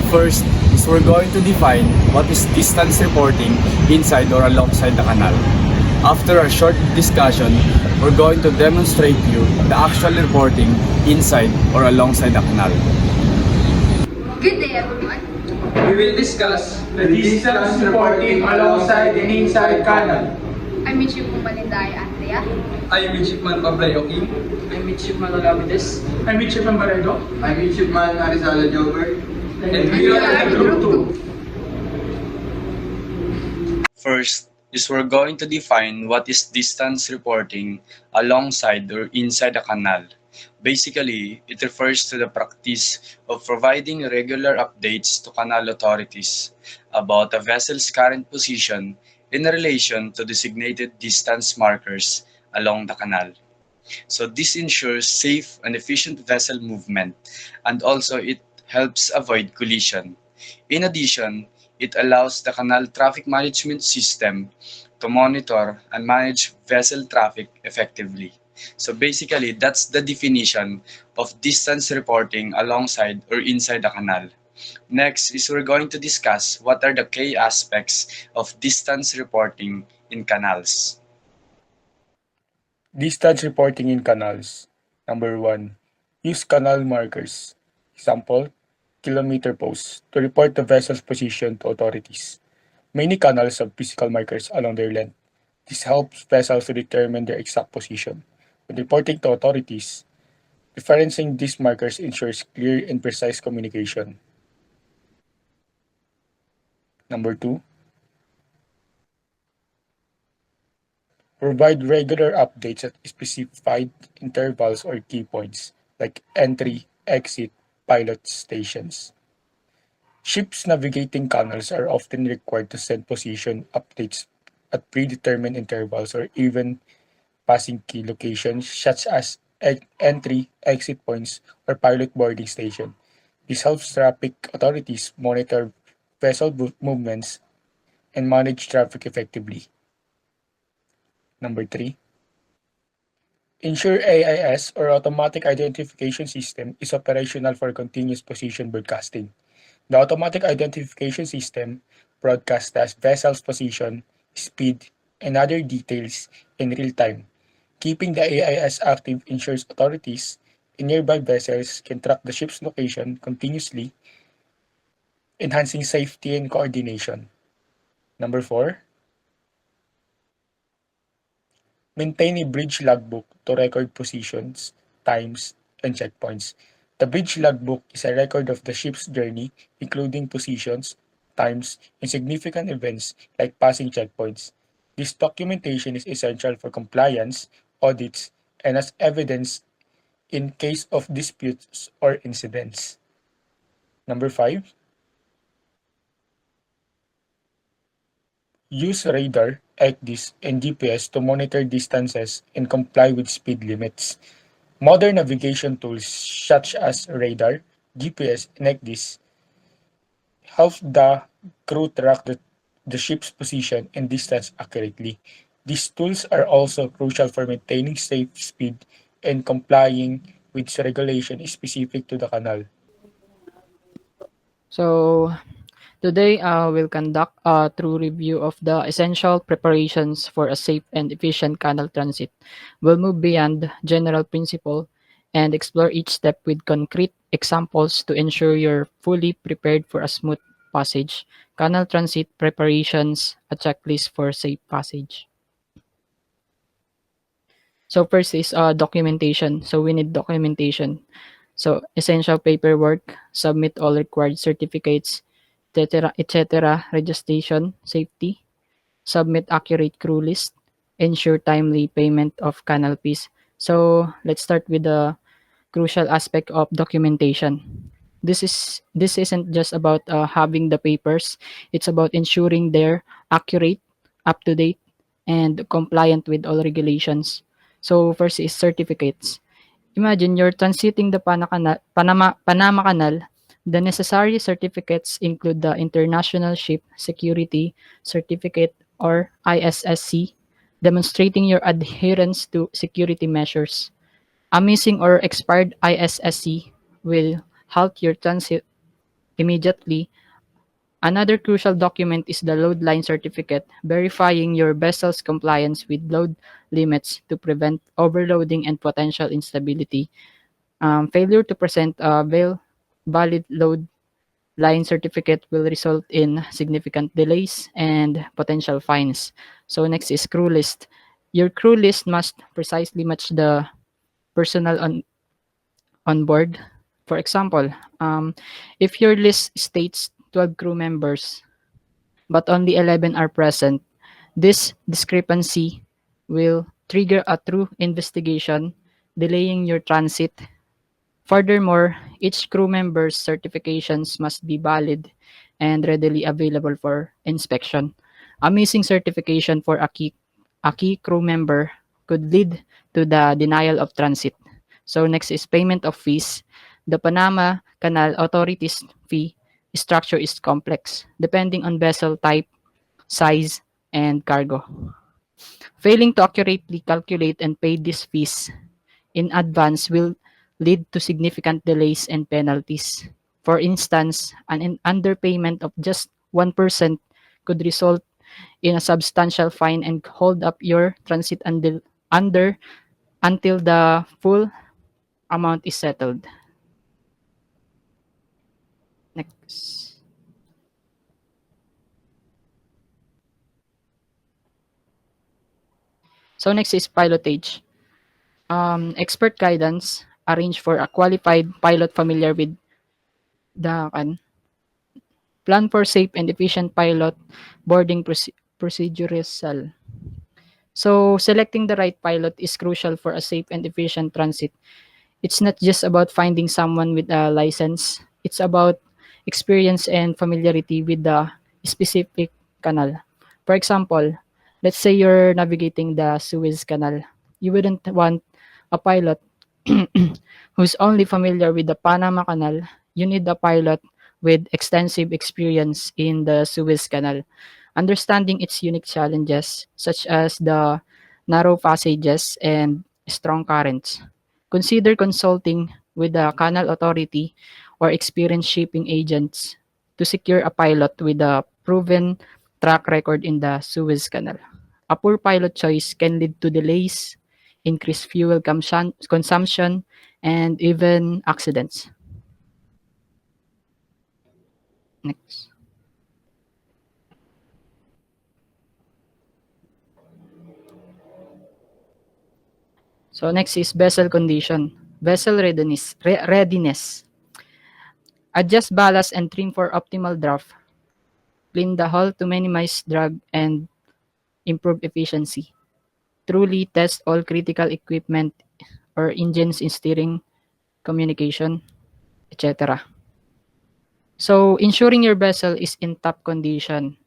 First is we're going to define what is distance reporting inside or alongside the canal. After a short discussion, we're going to demonstrate you the actual reporting inside or alongside the canal. Good day, everyone. We will discuss the distance reporting alongside and inside canal. I'm Michibu Malinday Andrea. I'm Midshipman Pablayo King. I'm Midshipman Olamides. I'm Midshipman Barredo. I'm Midshipman Arizala Jover. And we are the Group 2. First is we're going to define what is distance reporting alongside or inside a canal. Basically, it refers to the practice of providing regular updates to canal authorities about a vessel's current position in relation to designated distance markers along the canal. So this ensures safe and efficient vessel movement, and also it helps avoid collision. In addition, it allows the canal traffic management system to monitor and manage vessel traffic effectively. So basically, that's the definition of distance reporting alongside or inside the canal. Next is we're going to discuss what are the key aspects of distance reporting in canals. Distance reporting in canals. Number 1. Use canal markers. Example, kilometer posts to report the vessel's position to authorities. Many canals have physical markers along their length. This helps vessels to determine their exact position. When reporting to authorities, referencing these markers ensures clear and precise communication. Number 2. Provide regular updates at specified intervals or key points like entry, exit, pilot stations. Ships navigating canals are often required to send position updates at predetermined intervals or even passing key locations such as entry, exit points, or pilot boarding station. This helps traffic authorities monitor vessel movements and manage traffic effectively. Number 3. Ensure AIS or Automatic Identification System is operational for continuous position broadcasting. The Automatic Identification System broadcasts the vessel's position, speed, and other details in real time. Keeping the AIS active ensures authorities and nearby vessels can track the ship's location continuously, enhancing safety and coordination. Number 4. Maintain a bridge logbook to record positions, times, and checkpoints. The bridge logbook is a record of the ship's journey, including positions, times, and significant events like passing checkpoints. This documentation is essential for compliance, audits, and as evidence in case of disputes or incidents. Number 5. Use radar, ECDIS, and GPS to monitor distances and comply with speed limits. Modern navigation tools such as radar, GPS, and ECDIS help the crew track the ship's position and distance accurately. These tools are also crucial for maintaining safe speed and complying with regulation specific to the canal. So today we'll conduct a thorough review of the essential preparations for a safe and efficient canal transit. We'll move beyond general principle and explore each step with concrete examples to ensure you're fully prepared for a smooth passage. Canal transit preparations, a checklist for safe passage. So first is documentation. So we need documentation. So essential paperwork, submit all required certificates, etc., registration, safety, submit accurate crew list, ensure timely payment of canal fees. So let's start with the crucial aspect of documentation. This isn't just about having the papers. It's about ensuring they're accurate, up to date, and compliant with all regulations. So first is certificates. Imagine you're transiting the Panama Canal. The necessary certificates include the International Ship Security Certificate or ISSC, demonstrating your adherence to security measures. A missing or expired ISSC will halt your transit immediately. Another crucial document is the load line certificate, verifying your vessel's compliance with load limits to prevent overloading and potential instability. Failure to present a valid load line certificate will result in significant delays and potential fines. So next is crew list. Your crew list must precisely match the personnel on board. For example, if your list states 12 crew members but only 11 are present, this discrepancy will trigger a true investigation, delaying your transit. Furthermore, each crew member's certifications must be valid and readily available for inspection. A missing certification for a key crew member could lead to the denial of transit. So next is payment of fees. The Panama Canal Authority's fee structure is complex, depending on vessel type, size, and cargo. Failing to accurately calculate and pay these fees in advance will lead to significant delays and penalties. For instance, an underpayment of just 1% could result in a substantial fine and hold up your transit until the full amount is settled. Next. So next is pilotage. Expert guidance arrange for a qualified pilot familiar with the plan for safe and efficient pilot boarding procedures. So selecting the right pilot is crucial for a safe and efficient transit. It's not just about finding someone with a license. It's about experience and familiarity with the specific canal. For example, let's say you're navigating the Suez Canal. You wouldn't want a pilot who's only familiar with the Panama Canal. You need a pilot with extensive experience in the Suez Canal, understanding its unique challenges, such as the narrow passages and strong currents. Consider consulting with the Canal Authority or experienced shipping agents to secure a pilot with a proven track record in the Suez Canal. A poor pilot choice can lead to delays, increased fuel consumption, and even accidents. Next. So next is vessel condition. Vessel readiness. Adjust ballast and trim for optimal draft. Clean the hull to minimize drag and improve efficiency. Truly test all critical equipment or engines in steering, communication, etc. So ensuring your vessel is in top condition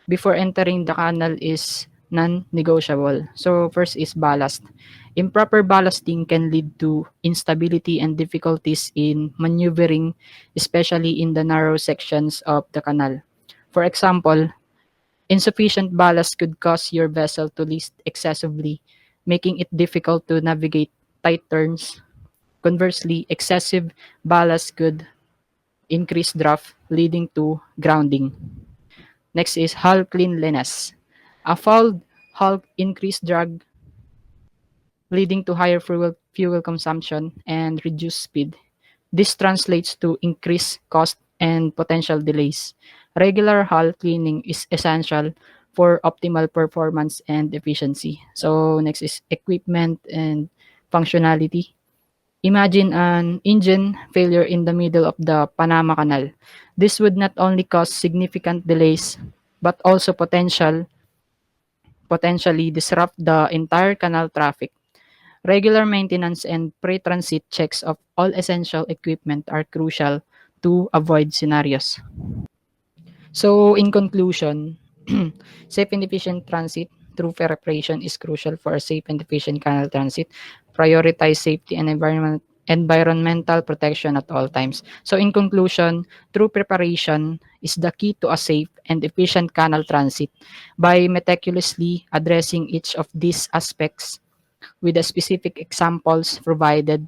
before entering the canal is non-negotiable. So first is ballast. Improper ballasting can lead to instability and difficulties in maneuvering, especially in the narrow sections of the canal. For example, insufficient ballast could cause your vessel to leak excessively, making it difficult to navigate tight turns. Conversely, excessive ballast could increase draft, leading to grounding. Next is hull cleanliness. A fouled hull increased drag, leading to higher fuel consumption and reduced speed. This translates to increased cost and potential delays. Regular hull cleaning is essential for optimal performance and efficiency. So next is equipment and functionality. Imagine an engine failure in the middle of the Panama Canal. This would not only cause significant delays, but also potentially disrupt the entire canal traffic. Regular maintenance and pre-transit checks of all essential equipment are crucial to avoid scenarios. So in conclusion, safe and efficient transit through preparation is crucial for a safe and efficient canal transit. Prioritize safety and environmental protection at all times. So in conclusion, true preparation is the key to a safe and efficient canal transit. By meticulously addressing each of these aspects with the specific examples provided,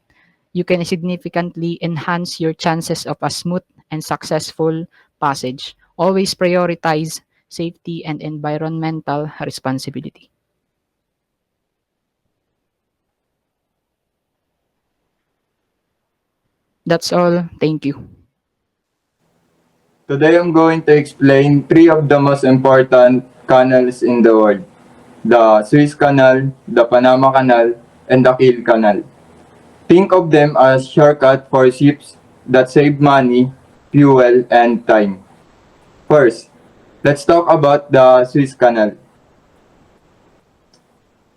you can significantly enhance your chances of a smooth and successful passage. Always prioritize safety and environmental responsibility. That's all. Thank you. Today I'm going to explain three of the most important canals in the world. The Suez Canal, the Panama Canal, and the Kiel Canal. Think of them as shortcut for ships that save money, fuel, and time. First, let's talk about the Suez Canal.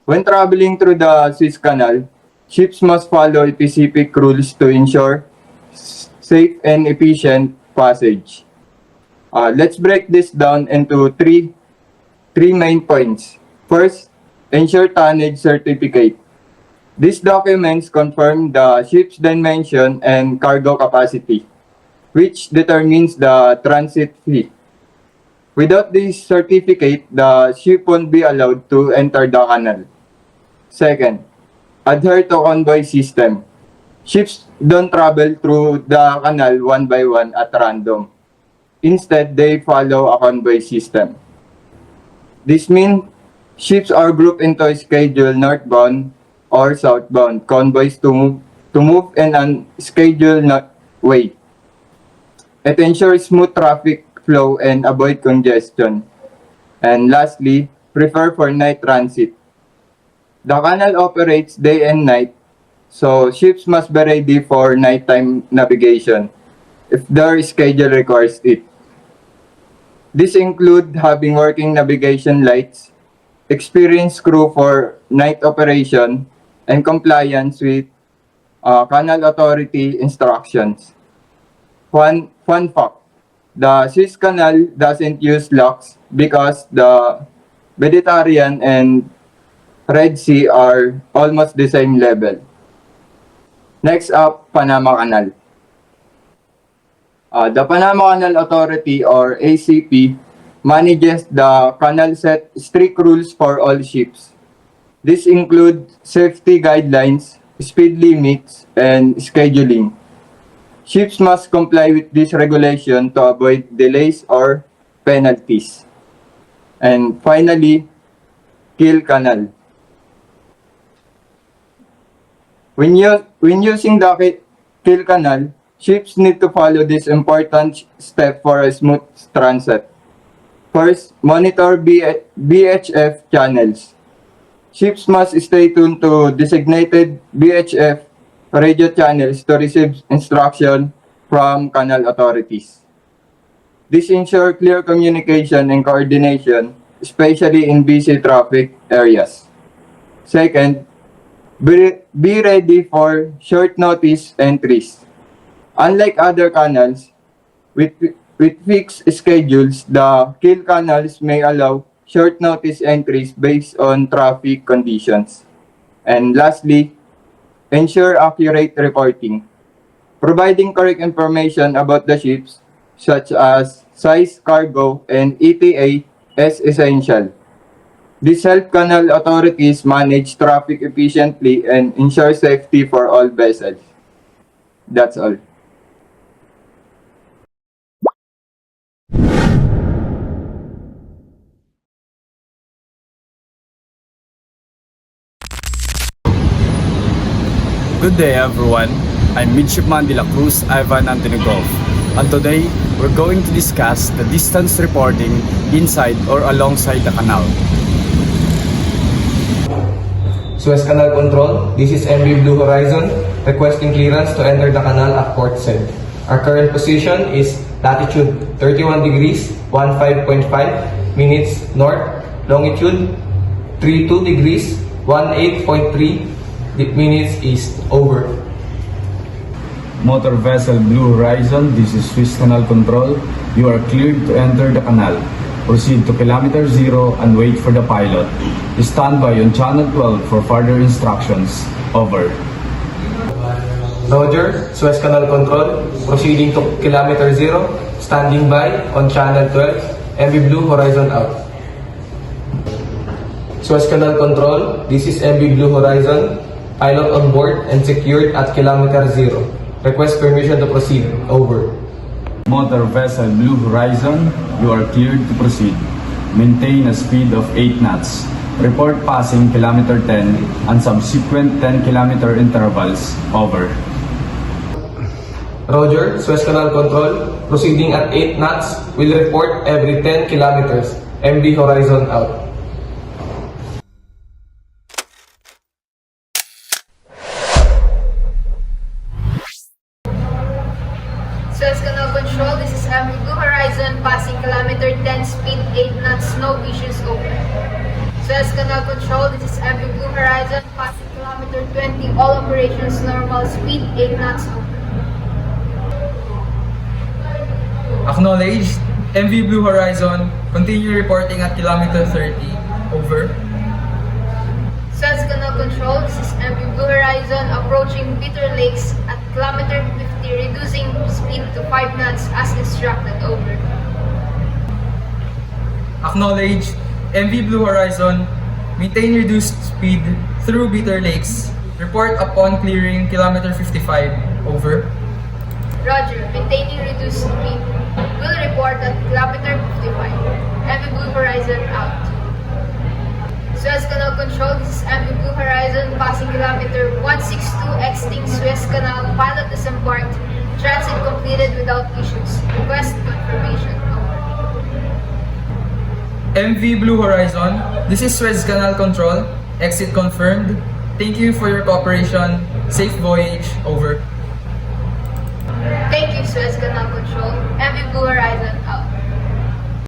When traveling through the Suez Canal, ships must follow specific rules to ensure safe and efficient passage. Let's break this down into three main points. First, ensure tonnage certificate. These documents confirm the ship's dimension and cargo capacity, which determines the transit fee. Without this certificate, the ship won't be allowed to enter the canal. Second, adhere to convoy system. Ships don't travel through the canal one by one at random. Instead, they follow a convoy system. This means ships are grouped into a scheduled northbound or southbound convoys to move in a scheduled way. It ensures smooth traffic flow and avoid congestion. And lastly, prepare for night transit. The canal operates day and night, so ships must be ready for nighttime navigation if their schedule requires it. This includes having working navigation lights, experienced crew for night operation, and compliance with Canal Authority instructions. Fun fact, the Suez Canal doesn't use locks because the Mediterranean and Red Sea are almost the same level. Next up, Panama Canal. The Panama Canal Authority or ACP manages the canal, set strict rules for all ships. This includes safety guidelines, speed limits, and scheduling. Ships must comply with this regulation to avoid delays or penalties. And finally, Kiel Canal. When using the Kiel Canal, ships need to follow this important step for a smooth transit. First, monitor VHF channels. Ships must stay tuned to designated VHF radio channels to receive instruction from canal authorities. This ensures clear communication and coordination, especially in busy traffic areas. Second, be ready for short notice entries. Unlike other canals, with fixed schedules, the Kiel canals may allow short notice entries based on traffic conditions. And lastly, ensure accurate reporting. Providing correct information about the ships, such as size, cargo, and ETA, is essential. This helps canal authorities manage traffic efficiently and ensure safety for all vessels. That's all. Good day everyone, I'm Midshipman de la Cruz Ivan Antonigov, and today we're going to discuss the distance reporting inside or alongside the canal. Suez Canal Control, this is MV Blue Horizon, requesting clearance to enter the canal at port said. Our current position is latitude 31 degrees 15.5 minutes north, longitude 32 degrees 18.3 minutes east. Over. Motor vessel Blue Horizon, this is Suez Canal Control. You are cleared to enter the canal. Proceed to kilometer 0 and wait for the pilot. Stand by on channel 12 for further instructions. Over. Roger, Suez Canal Control, proceeding to kilometer 0, standing by on channel 12, MV Blue Horizon out. Suez Canal Control, this is MV Blue Horizon, pilot on board and secured at kilometer 0. Request permission to proceed. Over. Motor vessel Blue Horizon, you are cleared to proceed. Maintain a speed of 8 knots. Report passing kilometer 10 and subsequent 10-kilometer intervals. Over. Roger, Suez Canal Control, proceeding at 8 knots, will report every 10 kilometers. MV Horizon out. Suez Canal Control, this is MV Blue Horizon, passing kilometer 10, speed 8 knots, no issues, over. Suez Canal Control, this is MV Blue Horizon, passing kilometer 20, all operations normal, speed 8 knots, over. Acknowledged. MV Blue Horizon, continue reporting at kilometer 30. Over. Suez Canal Control, this is MV Blue Horizon, approaching Bitter Lakes at kilometer 50, reducing speed to 5 knots as instructed, over. Acknowledged. MV Blue Horizon, maintain reduced speed through Bitter Lakes. Report upon clearing kilometer 55. Over. Roger, maintaining reduced speed. Will report at kilometer 55. MV Blue Horizon out. Suez Canal Control, this is MV Blue Horizon, passing kilometer 162, exiting Suez Canal, pilot disembarked, transit completed without issues. Request confirmation. Over. MV Blue Horizon, this is Suez Canal Control. Exit confirmed. Thank you for your cooperation. Safe voyage. Over. Thank you, Suez Canal Control. MV Blue Horizon.